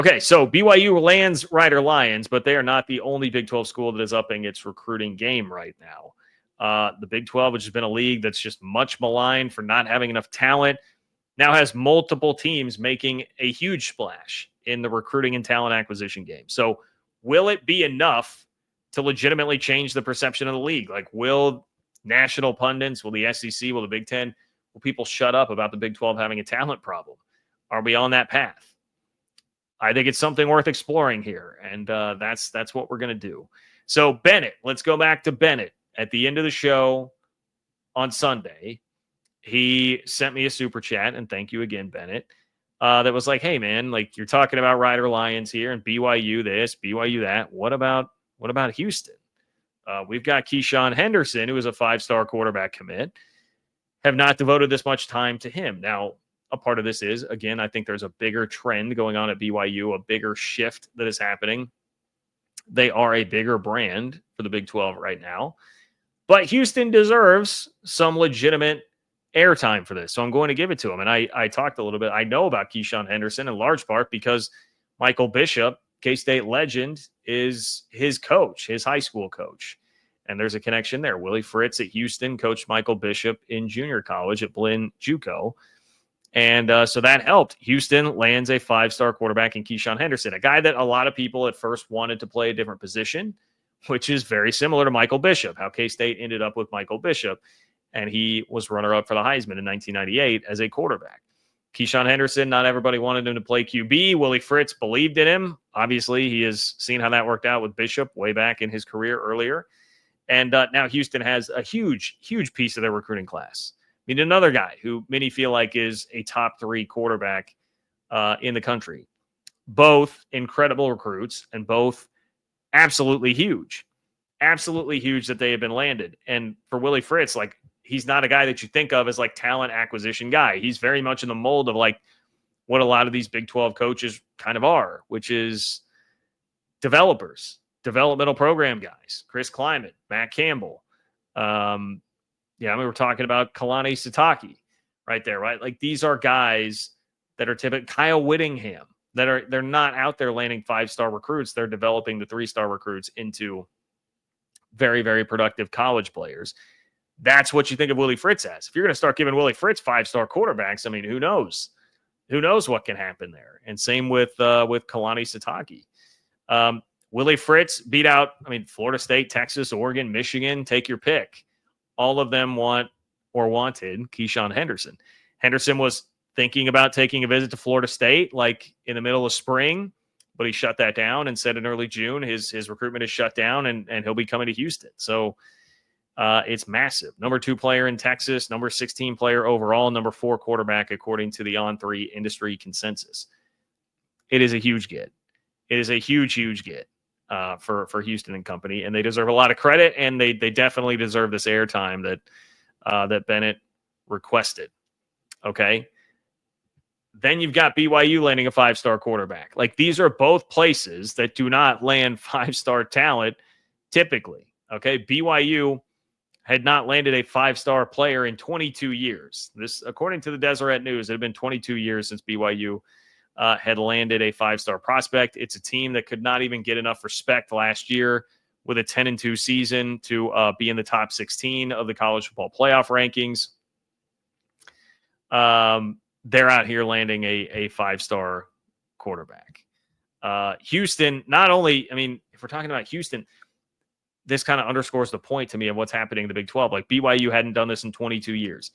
Okay, so BYU lands Rider Lions, but they are not the only Big 12 school that is upping its recruiting game right now. The Big 12, which has been a league that's just much maligned for not having enough talent, now has multiple teams making a huge splash in the recruiting and talent acquisition game. So will it be enough to legitimately change the perception of the league? Like, will national pundits, will the SEC, will the Big Ten, will people shut up about the Big 12 having a talent problem? Are we on that path? I think it's something worth exploring here, and that's what we're going to do. So Bennett, let's go back to Bennett. At the end of the show on Sunday, he sent me a super chat, and thank you again, Bennett, that was like, hey, man, like you're talking about Rider Lions here and BYU this, BYU that. What about Houston? We've got Keyshawn Henderson, who is a 5-star quarterback commit, have not devoted this much time to him. Now, a part of this is, again, I think there's a bigger trend going on at BYU, a bigger shift that is happening. They are a bigger brand for the Big 12 right now. But Houston deserves some legitimate airtime for this. So I'm going to give it to him. And I talked a little bit. I know about Keyshawn Henderson in large part because Michael Bishop, K-State legend, is his coach, his high school coach. And there's a connection there. Willie Fritz at Houston coached Michael Bishop in junior college at Blinn JUCO. And so that helped. Houston lands a 5-star quarterback in Keyshawn Henderson, a guy that a lot of people at first wanted to play a different position, which is very similar to Michael Bishop, how K-State ended up with Michael Bishop. And he was runner-up for the Heisman in 1998 as a quarterback. Keyshawn Henderson, not everybody wanted him to play QB. Willie Fritz believed in him. Obviously, he has seen how that worked out with Bishop way back in his career earlier. And now Houston has a huge, huge piece of their recruiting class. I mean, another guy who many feel like is a top 3 quarterback in the country. Both incredible recruits and both absolutely huge. Absolutely huge that they have been landed. And for Willie Fritz, like, he's not a guy that you think of as like talent acquisition guy. He's very much in the mold of like what a lot of these Big 12 coaches kind of are, which is developers, developmental program guys. Chris Kleiman, Matt Campbell. We're talking about Kalani Sitake right there, right? Like, these are guys that are typical. Kyle Whittingham, they're not out there landing 5-star recruits. They're developing the 3-star recruits into very, very productive college players. That's what you think of Willie Fritz as. If you're going to start giving Willie Fritz 5-star quarterbacks, I mean, who knows? Who knows what can happen there? And same with Kalani Sitake. Willie Fritz beat out, Florida State, Texas, Oregon, Michigan, take your pick. All of them wanted Keyshawn Henderson. Henderson was thinking about taking a visit to Florida State like in the middle of spring, but he shut that down and said in early June his recruitment is shut down and he'll be coming to Houston. So it's massive. Number 2 player in Texas, number 16 player overall, number 4 quarterback according to the On3 industry consensus. It is a huge get. It is a huge, huge get. For Houston and company, and they deserve a lot of credit, and they definitely deserve this airtime that Bennett requested. Okay, then you've got BYU landing a 5-star quarterback. Like, these are both places that do not land 5-star talent typically. Okay, BYU had not landed a 5-star player in 22 years. This, according to the Deseret News, it had been 22 years since BYU had landed a 5-star prospect. It's a team that could not even get enough respect last year with a 10-2 season to be in the top 16 of the college football playoff rankings. They're out here landing a 5-star quarterback. Houston, not only, if we're talking about Houston, this kind of underscores the point to me of what's happening in the Big 12. Like, BYU hadn't done this in 22 years.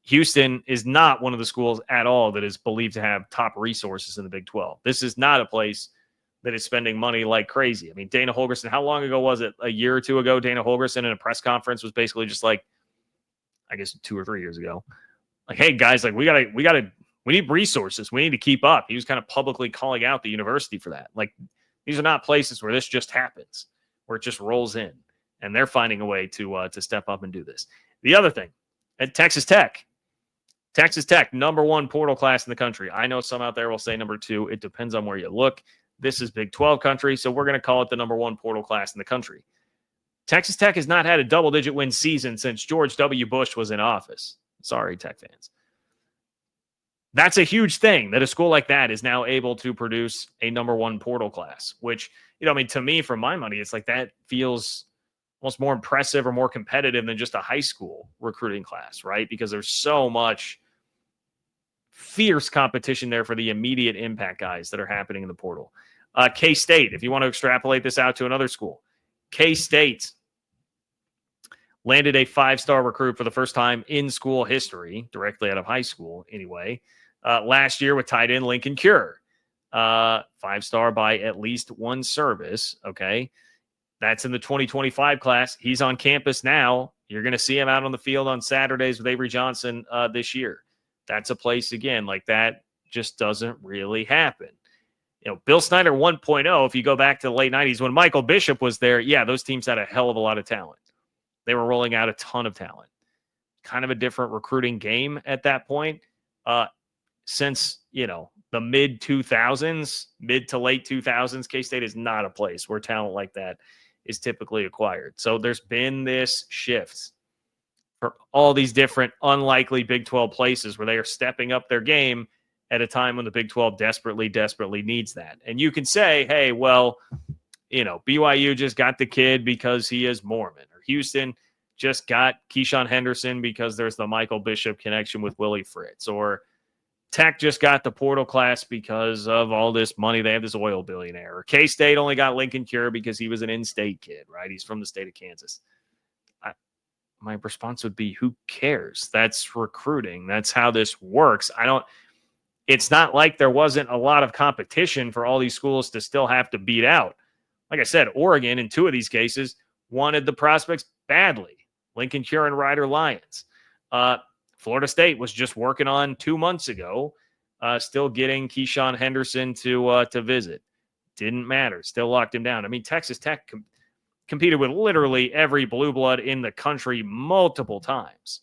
Houston is not one of the schools at all that is believed to have top resources in the Big 12. This is not a place that is spending money like crazy. Dana Holgorsen, how long ago was it? A year or two ago, Dana Holgorsen in a press conference was basically just like, I guess 2 or 3 years ago, like, hey guys, like we need resources. We need to keep up. He was kind of publicly calling out the university for that. Like, these are not places where this just happens, where it just rolls in, and they're finding a way to step up and do this. The other thing, at Texas Tech, number 1 portal class in the country. I know some out there will say number 2. It depends on where you look. This is Big 12 country, so we're going to call it the number 1 portal class in the country. Texas Tech has not had a double-digit win season since George W. Bush was in office. Sorry, Tech fans. That's a huge thing that a school like that is now able to produce a number one portal class, which, I mean, to me, for my money, it's like that feels almost more impressive or more competitive than just a high school recruiting class, right? Because there's so much fierce competition there for the immediate impact guys that are happening in the portal. K-State, if you want to extrapolate this out to another school, K-State landed a 5-star recruit for the first time in school history, directly out of high school anyway, last year with tight end Lincoln Cure. 5-star by at least one service, okay? That's in the 2025 class. He's on campus now. You're going to see him out on the field on Saturdays with Avery Johnson this year. That's a place, again, like that just doesn't really happen. Bill Snyder 1.0, if you go back to the late 90s when Michael Bishop was there, yeah, those teams had a hell of a lot of talent. They were rolling out a ton of talent. Kind of a different recruiting game at that point. Since, the mid to late 2000s, K-State is not a place where talent like that is typically acquired. So there's been this shift for all these different unlikely Big 12 places where they are stepping up their game at a time when the Big 12 desperately needs that. And you can say, hey, well, BYU just got the kid because he is Mormon, or Houston just got Keyshawn Henderson because there's the Michael Bishop connection with Willie Fritz, or Tech just got the portal class because of all this money. They have this oil billionaire. Or K-State only got Lincoln Cure because he was an in-state kid, right? He's from the state of Kansas. My response would be, who cares? That's recruiting. That's how this works. It's not like there wasn't a lot of competition for all these schools to still have to beat out. Like I said, Oregon, in 2 of these cases, wanted the prospects badly. Lincoln Cure and Rider Lions. Florida State was just working on 2 months ago, still getting Keyshawn Henderson to visit. Didn't matter. Still locked him down. I mean, Texas Tech competed with literally every blue blood in the country multiple times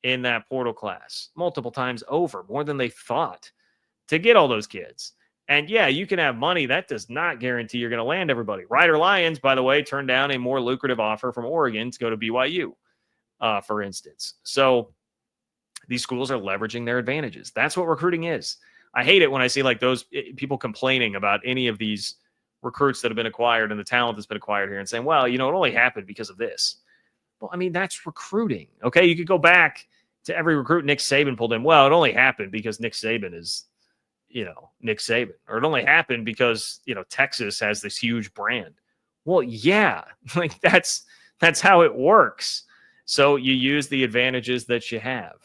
in that portal class, multiple times over, more than they thought, to get all those kids. And yeah, you can have money. That does not guarantee you're going to land everybody. Rider Lions, by the way, turned down a more lucrative offer from Oregon to go to BYU, for instance. So these schools are leveraging their advantages. That's what recruiting is. I hate it when I see like those people complaining about any of these recruits that have been acquired and the talent that's been acquired here and saying, well, it only happened because of this. Well, I mean, that's recruiting. Okay. You could go back to every recruit Nick Saban pulled in. Well, it only happened because Nick Saban is, Nick Saban, or it only happened because, Texas has this huge brand. Well, yeah, like that's how it works. So you use the advantages that you have.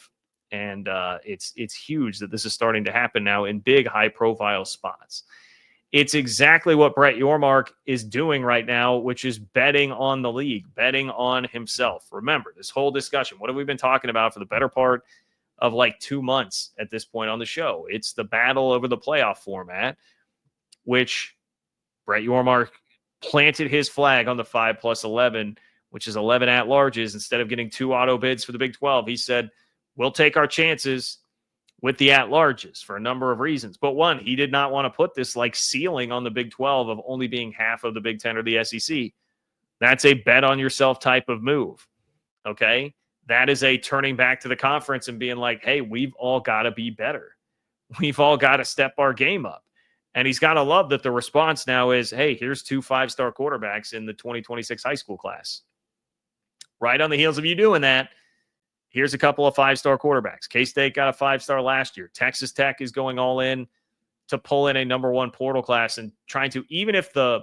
And it's huge that this is starting to happen now in big, high profile spots. It's exactly what Brett Yormark is doing right now, which is betting on the league, betting on himself. Remember, this whole discussion, what have we been talking about for the better part of like 2 months at this point on the show? It's the battle over the playoff format, which Brett Yormark planted his flag on the 5+11, which is 11 at-larges. Instead of getting 2 auto bids for the Big 12, he said, we'll take our chances with the at-larges for a number of reasons. But one, he did not want to put this like ceiling on the Big 12 of only being half of the Big 10 or the SEC. That's a bet on yourself type of move. Okay. That is a turning back to the conference and being like, hey, we've all got to be better. We've all got to step our game up. And he's got to love that the response now is, hey, here's 2 5-star quarterbacks in the 2026 high school class. Right on the heels of you doing that, here's a couple of 5-star quarterbacks. K-State got a 5-star last year. Texas Tech is going all in to pull in a number 1 portal class and trying to, even if the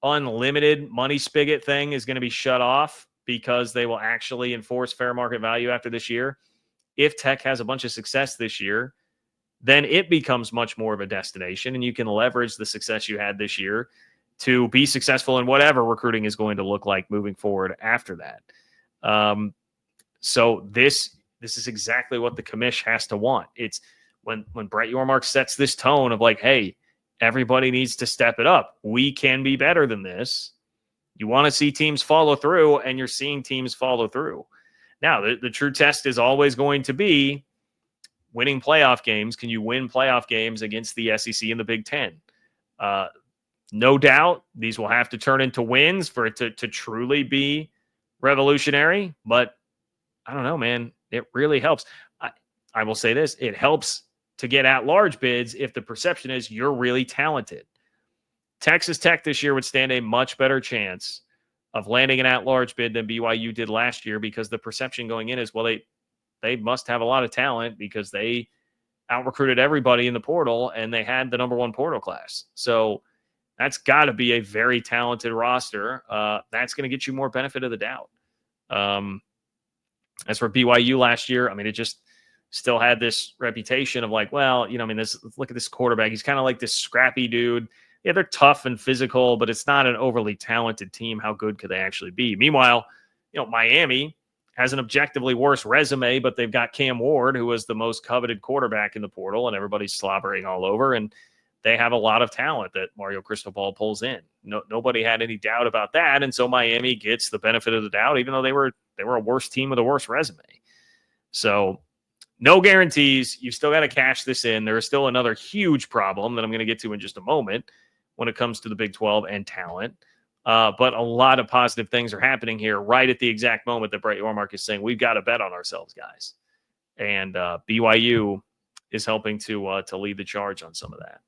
unlimited money spigot thing is going to be shut off because they will actually enforce fair market value after this year, if Tech has a bunch of success this year, then it becomes much more of a destination, and you can leverage the success you had this year to be successful in whatever recruiting is going to look like moving forward after that. So this is exactly what the commish has to want. It's when Brett Yormark sets this tone of like, hey, everybody needs to step it up. We can be better than this. You want to see teams follow through, and you're seeing teams follow through. Now, the true test is always going to be winning playoff games. Can you win playoff games against the SEC and the Big Ten? No doubt these will have to turn into wins for it to truly be revolutionary, but I don't know, man. It really helps. I will say this, it helps to get at-large bids if the perception is you're really talented. Texas Tech this year would stand a much better chance of landing an at-large bid than BYU did last year, because the perception going in is, well, they must have a lot of talent because they out-recruited everybody in the portal and they had the number one portal class. So that's got to be a very talented roster. That's going to get you more benefit of the doubt. As for BYU last year, I mean, it just still had this reputation of like, well, I mean, look at this quarterback. He's kind of like this scrappy dude. Yeah, they're tough and physical, but it's not an overly talented team. How good could they actually be? Meanwhile, Miami has an objectively worse resume, but they've got Cam Ward, who was the most coveted quarterback in the portal, and everybody's slobbering all over. And they have a lot of talent that Mario Cristobal pulls in. Nobody had any doubt about that. And so Miami gets the benefit of the doubt, even though they were a worse team with a worse resume. So no guarantees. You've still got to cash this in. There is still another huge problem that I'm going to get to in just a moment when it comes to the Big 12 and talent. But a lot of positive things are happening here right at the exact moment that Brett Yormark is saying, we've got to bet on ourselves, guys. And BYU is helping to lead the charge on some of that.